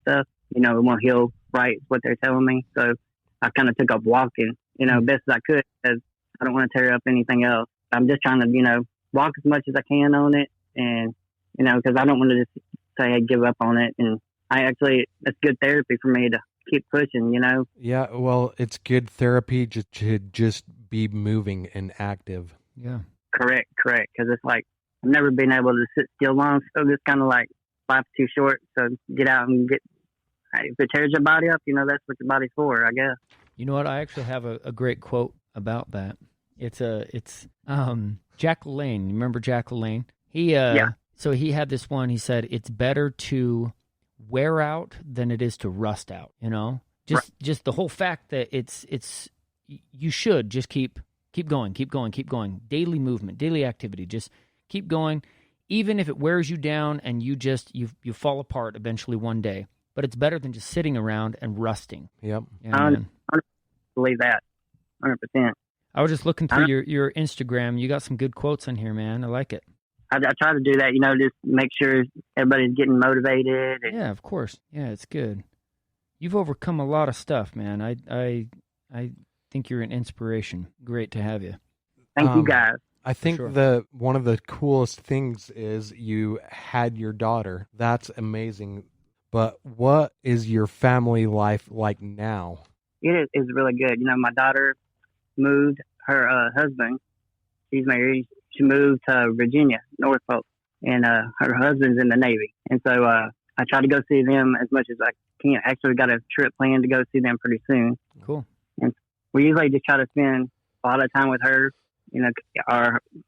stuff, it won't heal right, is what they're telling me. So I kind of took up walking, best as I could, because I don't want to tear up anything else. I'm just trying to, walk as much as I can on it, and, because I don't want to just say I give up on it. And it's good therapy for me to keep pushing, Yeah, well, it's good therapy to just be moving and active. Yeah. Correct. Because it's like, I've never been able to sit still long, so it's kind of like life's too short. So get out and if it tears your body up, that's what your body's for, I guess. You know what? I actually have a great quote about that. It's Jack LaLanne. You remember Jack LaLanne? Yeah. So he had this one. He said, "It's better to wear out than it is to rust out." Just the whole fact that you should just keep going. Daily movement, daily activity. Just keep going, even if it wears you down and you fall apart eventually one day. But it's better than just sitting around and rusting. Yep. I believe that, 100%. I was just looking through your Instagram. You got some good quotes on here, man. I like it. I try to do that, just make sure everybody's getting motivated. Yeah, of course. Yeah, it's good. You've overcome a lot of stuff, man. I think you're an inspiration. Great to have you. Thank you, guys. I think Sure. one of the coolest things is you had your daughter. That's amazing. But what is your family life like now? It is really good. My daughter moved, her husband, she's married, she moved to Virginia, Norfolk, and her husband's in the Navy. And so I try to go see them as much as I can. Actually, got a trip planned to go see them pretty soon. Cool. And we usually just try to spend a lot of time with her.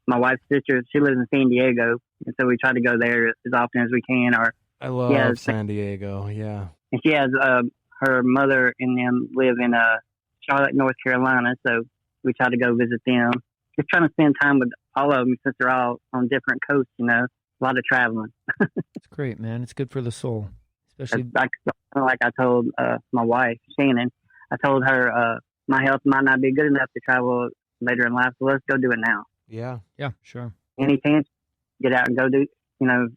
My wife's sister, she lives in San Diego, and so we try to go there as often as we can. I love San Diego, yeah. And she has her mother and them live in Charlotte, North Carolina, so we try to go visit them. Just trying to spend time with all of them since they're all on different coasts, a lot of traveling. It's great, man. It's good for the soul, especially like I told my wife, Shannon. I told her my health might not be good enough to travel later in life, so let's go do it now. Yeah. Yeah, sure. Any chance, get out and go do,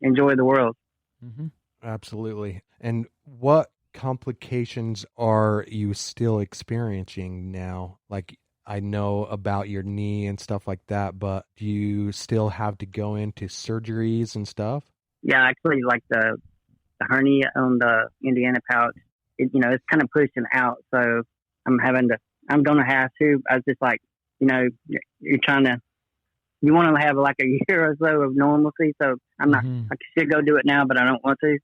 enjoy the world. Mm-hmm. Absolutely. And what complications are you still experiencing now? Like, I know about your knee and stuff like that, but do you still have to go into surgeries and stuff? Yeah, actually, like the hernia on the Indiana pouch, it's kind of pushing out. So I'm going to have to. I was just like, you're trying to, you want to have like a year or so of normalcy. So I'm not, I should go do it now, but I don't want to.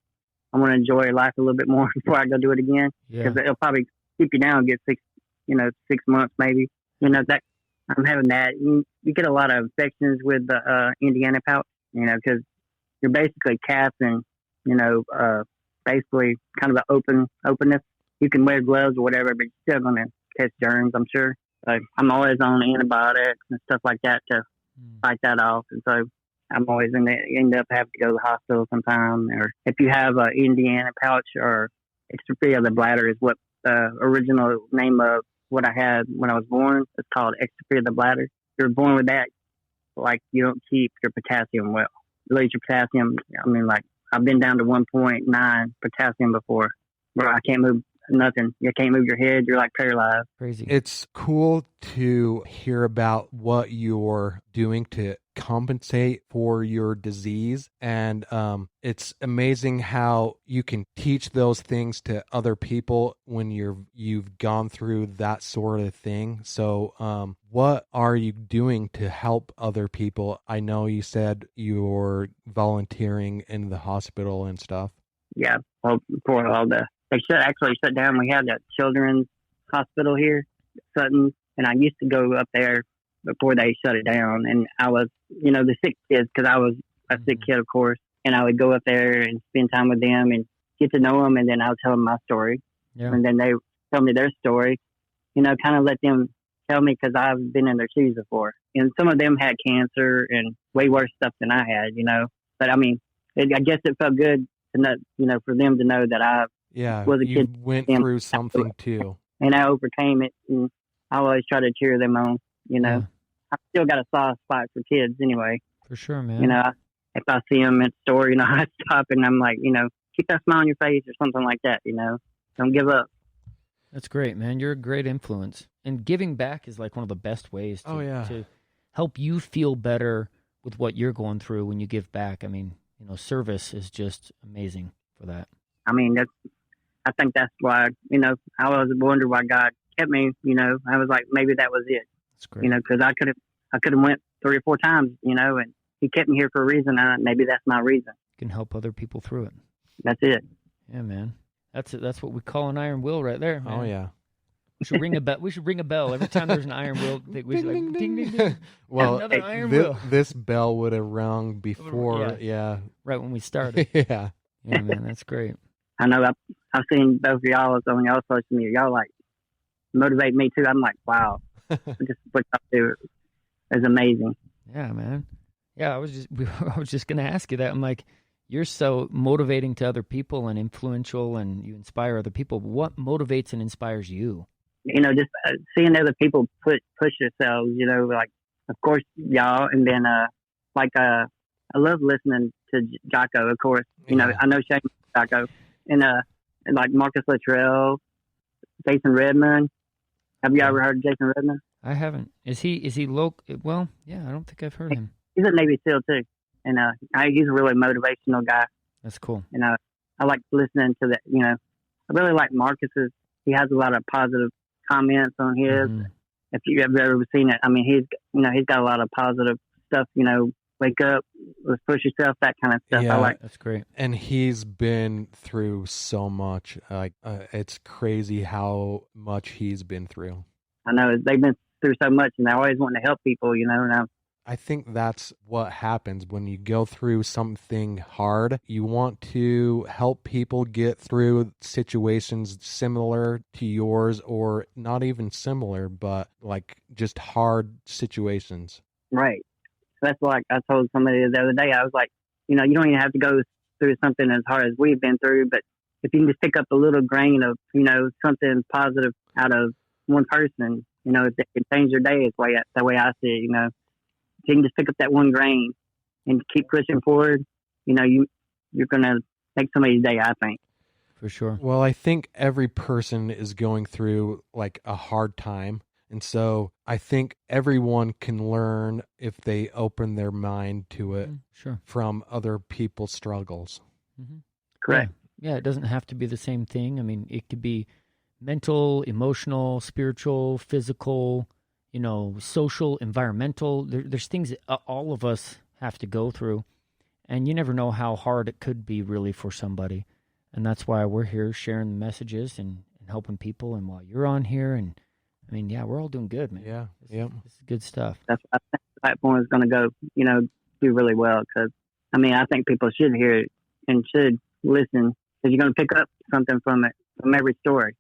I want to enjoy life a little bit more before I go do it again. Because it'll probably keep you down, get 6 months maybe. That I'm having that. You get a lot of infections with the Indiana pouch, because you're basically casting, basically kind of an openness. You can wear gloves or whatever, but you're still going to catch germs, I'm sure. So I'm always on antibiotics and stuff like that to fight that off. And so I'm always end up having to go to the hospital sometime. Or if you have an Indiana pouch or exstrophy of the bladder is what the original name of what I had when I was born. It's called exstrophy of the bladder. You're born with that, like you don't keep your potassium well. You lose your potassium. I've been down to 1.9 potassium before, where I can't move nothing. You can't move your head. You're like paralyzed. Crazy. It's cool to hear about what you're doing to compensate for your disease, and it's amazing how you can teach those things to other people when you've gone through that sort of thing. So what are you doing to help other people? I know you said you're volunteering in the hospital and stuff. Yeah, well, for all they actually shut down. We had that children's hospital here, Sutton, and I used to go up there before they shut it down. And I was, the sick kids, because I was a sick kid, of course, and I would go up there and spend time with them and get to know them, and then I would tell them my story. Yeah. And then they tell me their story, kind of let them tell me, because I've been in their shoes before. And some of them had cancer and way worse stuff than I had, But, I guess it felt good to know, for them to know that I was a you kid. went through something too. And I overcame it, and I always try to cheer them on, Yeah. I still got a soft spot for kids anyway. For sure, man. If I see them at the store, I stop and I'm like, keep that smile on your face or something like that, Don't give up. That's great, man. You're a great influence. And giving back is like one of the best ways to help you feel better with what you're going through when you give back. I mean, service is just amazing for that. I mean, I think that's why, I always wondered why God kept me, I was like, maybe that was it. That's great. Because I could have went 3 or 4 times, and he kept me here for a reason. Maybe that's my reason. You can help other people through it. That's it. Yeah, man. That's what we call an iron will right there, man. Oh yeah. We should ring a bell. We should ring a bell every time there's an iron will. We should ding, ding, ding. Well, another iron will. This bell would have rung before. Yeah. Right when we started. Yeah. Yeah, man, that's great. I know I've seen both of y'all on y'all social media. Y'all like motivate me too. I'm like, wow, just what y'all do is amazing. Yeah, man. Yeah, I was just gonna ask you that. I'm like, you're so motivating to other people and influential, and you inspire other people. What motivates and inspires you? Just seeing other people push themselves. Like of course y'all, and then I love listening to Jocko. Of course, I know Shane Jocko, and like Marcus Luttrell, Jason Redmond. Have you ever heard of Jason Redmond? I haven't. Is he local? Well, yeah, I don't think I've heard him. He's a Navy SEAL too, and he's a really motivational guy. That's cool. I like listening to that. I really like Marcus's. He has a lot of positive comments on his. Mm-hmm. If you have ever seen it, I mean, he's got a lot of positive stuff. Wake up, let's push yourself, that kind of stuff. Yeah, I like. That's great. And he's been through so much. Like it's crazy how much he's been through. I know they've been through so much, and they always want to help people. And I think that's what happens when you go through something hard. You want to help people get through situations similar to yours, or not even similar, but like just hard situations. Right. That's like I told somebody the other day. I was like, you don't even have to go through something as hard as we've been through, but if you can just pick up a little grain of, something positive out of one person, if they can change their day, is the way I see it. If you can just pick up that one grain and keep pushing forward, you're going to make somebody's day, I think. For sure. Well, I think every person is going through like a hard time. And so I think everyone can learn if they open their mind to it from other people's struggles. Mm-hmm. Correct. Yeah, it doesn't have to be the same thing. I mean, it could be mental, emotional, spiritual, physical, social, environmental. There's things that all of us have to go through. And you never know how hard it could be really for somebody. And that's why we're here sharing the messages and helping people. And while you're on here, and I mean, yeah, we're all doing good, man. Yeah, This is good stuff. That's I think the platform is going to go, do really well, because I mean, I think people should hear it and should listen, because you're going to pick up something from it, from every story.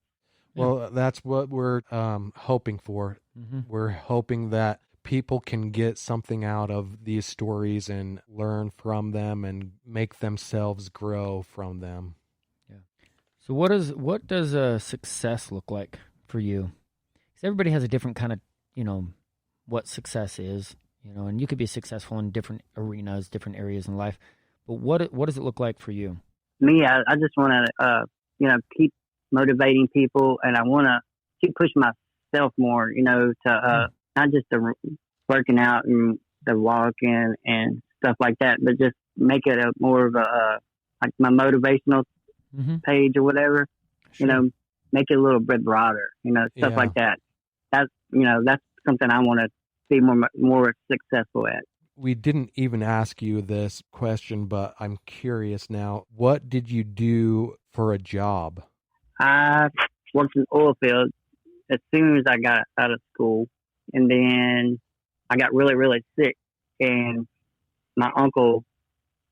Well, that's what we're hoping for. Mm-hmm. We're hoping that people can get something out of these stories and learn from them and make themselves grow from them. Yeah. So what does success look like for you? Everybody has a different kind of, what success is, and you could be successful in different arenas, different areas in life. But what does it look like for you? Me, I just want to, keep motivating people, and I want to keep pushing myself more, to not just the working out and the walking and stuff like that, but just make it a more of a like my motivational page or whatever. Sure. Make it a little bit broader, stuff like that. That's something I want to be more successful at. We didn't even ask you this question, but I'm curious now. What did you do for a job? I worked in the oil field as soon as I got out of school, and then I got really, really sick, and my uncle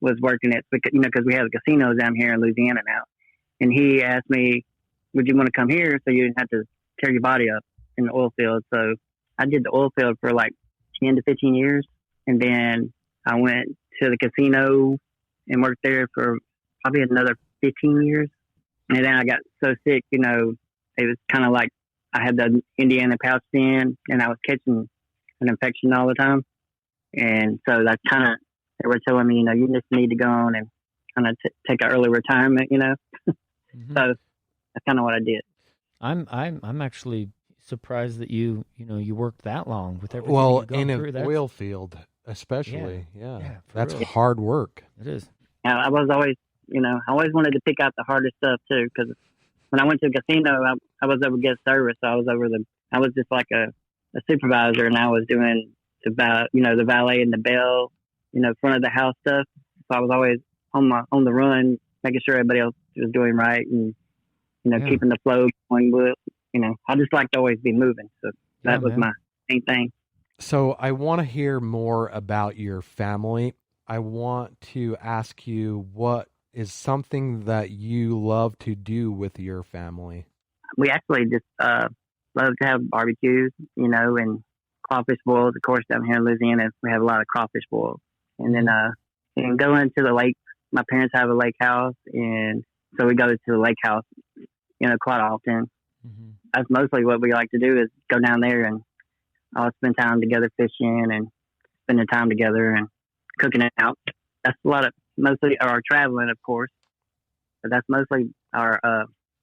was working at, because we have a casino down here in Louisiana now, and he asked me, would you want to come here so you didn't have to tear your body up in the oil field? So I did the oil field for like 10 to 15 years. And then I went to the casino and worked there for probably another 15 years. And then I got so sick, it was kind of like I had the Indiana pouch in, and I was catching an infection all the time. And so that's kind of, they were telling me, you just need to go on and kind of take an early retirement, you know. Mm-hmm. So that's kind of what I did. I'm actually surprised that you worked that long with everything Well, you've gone in through. an oil field, especially. Yeah, for that's real. hard work. It is. I was always, I always wanted to pick out the hardest stuff too, because when I went to the casino, I was over guest service. So I was just like a supervisor, and I was doing the valet and the bell, front of the house stuff. So I was always on the run, making sure everybody else was doing right, and keeping the flow going. With I just like to always be moving. So that was my main thing. So I want to hear more about your family. I want to ask you, what is something that you love to do with your family? We actually just love to have barbecues, and crawfish boils. Of course, down here in Louisiana, we have a lot of crawfish boils. And then going to the lake. My parents have a lake house, and so we go to the lake house, quite often. Mm-hmm. That's mostly what we like to do, is go down there and spend time together fishing and spending time together and cooking it out. That's mostly our traveling, of course, but that's mostly our,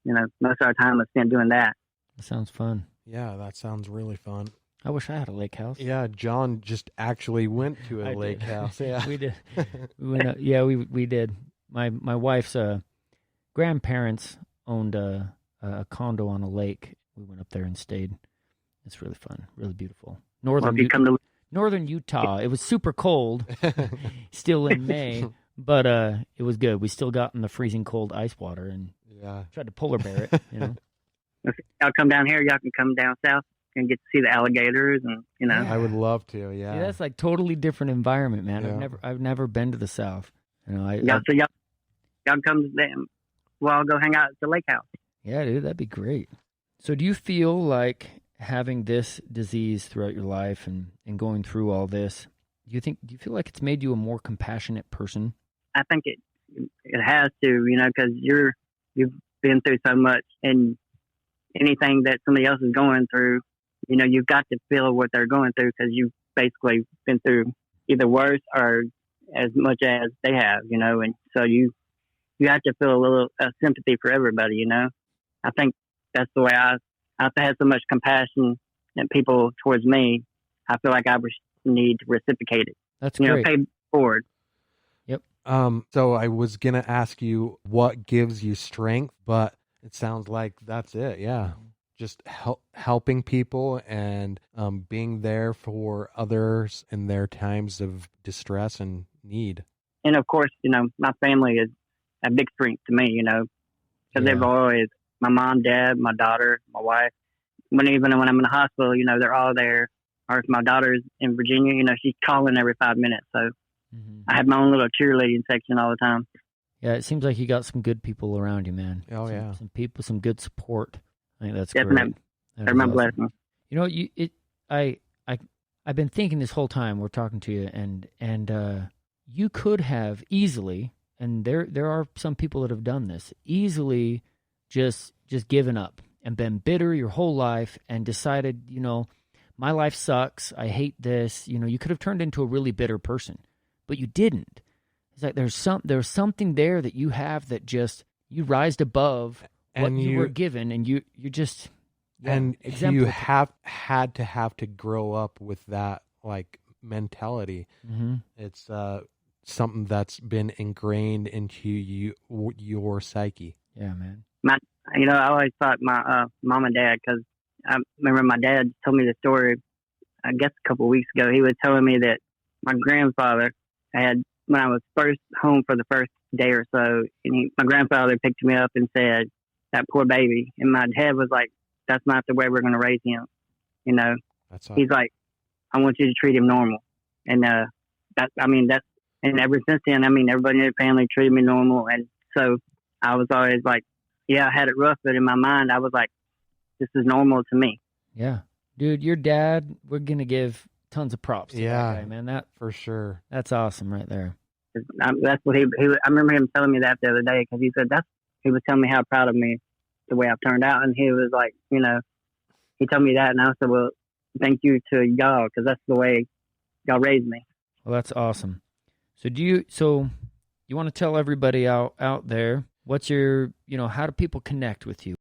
most of our time is spent doing that. That sounds fun. Yeah, that sounds really fun. I wish I had a lake house. Yeah, John just actually went to a lake house. Yeah, we did. We did. My wife's grandparents owned a condo on a lake. We went up there and stayed. It's really fun, really beautiful. Northern Utah. It was super cold, still in May, but it was good. We still got in the freezing cold ice water and tried to polar bear it. If y'all come down here, y'all can come down south and get to see the alligators, and I would love to. Yeah, see, that's like totally different environment, man. Yeah. I've never been to the south. So y'all come to them. Well, I'll go hang out at the lake house. Yeah, dude, that'd be great. So do you feel like having this disease throughout your life and going through all this, do you feel like it's made you a more compassionate person? I think it has to, because you've been through so much, and anything that somebody else is going through, you've got to feel what they're going through, because you've basically been through either worse or as much as they have, and so you have to feel a little sympathy for everybody, I think that's the way I had so much compassion and people towards me. I feel like I need to reciprocate it. That's great. Pay forward. Yep. So I was gonna ask you what gives you strength, but it sounds like that's it. Yeah, just helping people and being there for others in their times of distress and need. And of course, my family is a big strength to me. Because they've always, my mom, dad, my daughter, my wife. Even when I'm in the hospital, they're all there. Or if my daughter's in Virginia, she's calling every 5 minutes. So I have my own little cheerleading section all the time. Yeah, it seems like you got some good people around you, man. Oh, some people, some good support. I think that's definitely great. They're my blessing. I've been thinking this whole time we're talking to you, and you could have easily, and there are some people that have done this, easily just given up and been bitter your whole life and decided, my life sucks. I hate this. You could have turned into a really bitter person, but you didn't. It's like there's something there that you have that just you rised above what you were given, and you just you had to grow up with that like mentality. Mm-hmm. It's something that's been ingrained into your psyche. Yeah, man. I always thought my mom and dad, because I remember my dad told me the story, I guess a couple of weeks ago. He was telling me that my grandfather had, when I was first home for the first day or so, and my grandfather picked me up and said, "That poor baby." And my dad was like, "That's not the way we're going to raise him." He's like, "I want you to treat him normal." And and ever since then, everybody in the family treated me normal. And so I was always like, yeah, I had it rough, but in my mind, I was like, this is normal to me. Yeah. Dude, your dad, we're going to give tons of props to that guy, man. That for sure. That's awesome right there. That's what he I remember him telling me that the other day, because he said he was telling me how proud of me the way I've turned out. And he was like, he told me that, and I said, well, thank you to y'all, because that's the way y'all raised me. Well, that's awesome. So you want to tell everybody out there, what's your, how do people connect with you?